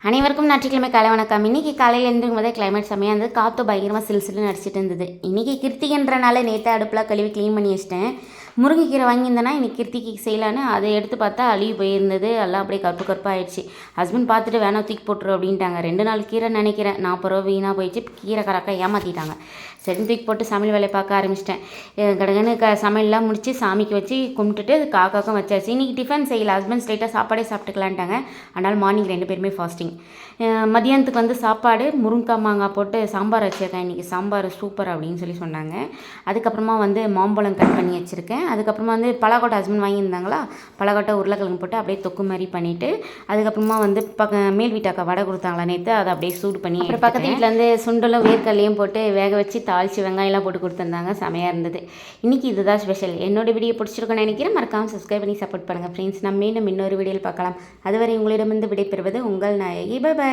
அனைவருக்கும் ஞாயிற்றுக்கிழமை காலை வணக்கம். இன்றைக்கி காலையில் எழுந்திருக்கும் போதே கிளைமேட் செம்மையாக இருந்தது. காற்று பயங்கரமாக சிலுசிலுன்னு அடிச்சிட்டு இருந்தது. இன்றைக்கி கிருத்திகன்றனால நேற்று அடுப்பில் கழுவி க்ளீன் பண்ணி வச்சிட்டேன். முருங்கைக்கீரை வாங்கியிருந்தேன்னா இன்றைக்கி கிருத்திக்கு செய்யலான்னு அதை எடுத்து பார்த்தா அழுகி போயிருந்தது. எல்லாம் அப்படியே கருப்பு கருப்பாகிடுச்சு. ஹஸ்பண்ட் பார்த்துட்டு வேணா தூக்கி போட்டுரு அப்படின்ட்டாங்க. 2 நாள் கீரை நினைக்கிறேன், 40 ரூபா வீணாக போயிடுச்சு. கீரை கறக்கா ஏமாற்றிட்டாங்க. சரி தூக்கி போட்டு சமையல் வேலையை பார்க்க ஆரம்பிச்சிட்டேன். கடகன்னு சமையல்லாம் முடித்து சாமிக்கு வச்சு கும்பிட்டுட்டு காக்காக்கும் வச்சாச்சு. இன்றைக்கி டிஃபன் செய்யலை. ஹஸ்பண்ட் ஸ்ட்ரைட்டாக சாப்பாடே சாப்பிட்டுக்கலான்ட்டாங்க. அதனால் மார்னிங் 2 பேருமே ஃபாஸ்டிங். மதியானத்துக்கு வந்து சாப்பாடு முருங்கைக்காய் மாங்காய் போட்டு சாம்பார் வச்சுருக்கேன். இன்றைக்கி சாம்பார் சூப்பர் அப்படின்னு சொல்லி சொன்னாங்க. அதுக்கப்புறமா வந்து மாம்பழம் கட் பண்ணி வச்சுருக்கேன். அதுக்கப்புறமா வந்து பலாக்கொட்டை ஹஸ்பண்ட் வாங்கியிருந்தாங்களா, பலாக்கொட்டை உருளைக்கிழங்கு போட்டு அப்படியே தொக்கு மாதிரி பண்ணிவிட்டு, அதுக்கப்புறமா வந்து மேல் வீட்டாக்கா வடை கொடுத்தாங்களா நேற்று, அதை அப்படியே சூடு பண்ணி அப்புறம் பக்கத்து வீட்டில் வந்து சுண்டலும் வேர்க்கல்லையும் போட்டு வேக வச்சு தாளித்து வெங்காயம்லாம் போட்டு கொடுத்துருந்தாங்க. செமையாக இருந்தது. இன்றைக்கி இதுதான் ஸ்பெஷல். என்னோட வீடியோ பிடிச்சிருக்குன்னு நினைக்கிறேன். மறக்காமல் சப்ஸ்கிரைப் பண்ணி சப்போர்ட் பண்ணுங்கள் ஃப்ரெண்ட்ஸ். நம்ம மீண்டும் இன்னொரு வீடியோவில் பார்க்கலாம். அதுவரை உங்களிடமிருந்து விடைபெறுவது உங்கள் நாயகி. பை.